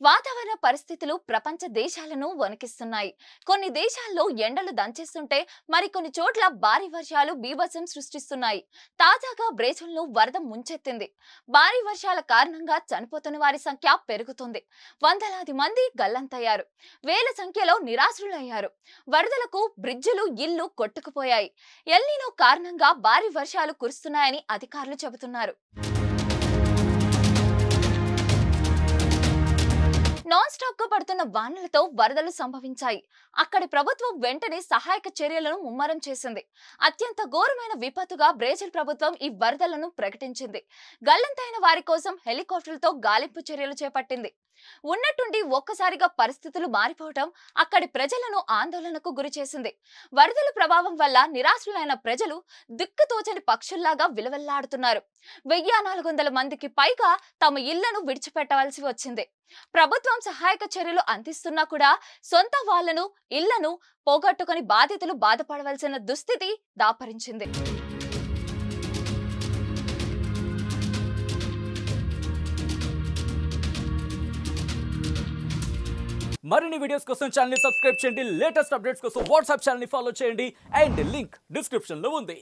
వాతావరణ పరిస్థితులు ప్రపంచ దేశాలను వణికిస్తున్నాయి. కొన్ని దేశాల్లో ఎండలు దంచేస్తుంటే మరికొన్ని చోట్ల భారీ వర్షాలు బీభత్సం సృష్టిస్తున్నాయి. తాజాగా బ్రెజిల్ను వరద ముంచెత్తింది. భారీ వర్షాల కారణంగా చనిపోతున్న వారి సంఖ్య పెరుగుతుంది. వందలాది మంది గల్లంతయ్యారు. వేల సంఖ్యలో నిరాశ్రులయ్యారు. వరదలకు బ్రిడ్జిలు, ఇళ్లు కొట్టుకుపోయాయి. ఎల్ నినో కారణంగా భారీ వర్షాలు కురుస్తున్నాయని అధికారులు చెబుతున్నారు. నాన్ స్టాప్ గా పడుతున్న వానలతో వరదలు సంభవించాయి. అక్కడి ప్రభుత్వం వెంటనే సహాయక చర్యలను ముమ్మరం చేసింది. అత్యంత ఘోరమైన విపత్తుగా బ్రెజిల్ ప్రభుత్వం ఈ వరదలను ప్రకటించింది. గల్లంతైన వారి కోసం హెలికాప్టర్లతో గాలింపు చర్యలు చేపట్టింది. ఉన్నట్టుండి ఒక్కసారిగా పరిస్థితులు మారిపోవటం అక్కడి ప్రజలను ఆందోళనకు గురిచేసింది. వరదల ప్రభావం వల్ల నిరాశ్రులైన ప్రజలు దిక్కుతోచని పక్షుల్లాగా విలవెల్లాడుతున్నారు. 1400 మందికి పైగా తమ ఇళ్లను విడిచిపెట్టవలసి వచ్చింది. ప్రభుత్వం సహాయక చర్యలు అందిస్తున్నా కూడా సొంత వాళ్లను, ఇళ్లను పోగొట్టుకుని బాధితులు బాధపడవలసిన దుస్థితి దాపరించింది. మరిన్ని వీడియోస్ కోసం ఛానల్ ని సబ్స్క్రైబ్ చేయండి. లేటెస్ట్ అప్డేట్స్ కోసం వాట్సాప్ ఛానల్ ని ఫాలో చేయండి. అండ్ లింక్ డిస్క్రిప్షన్ లో ఉంది.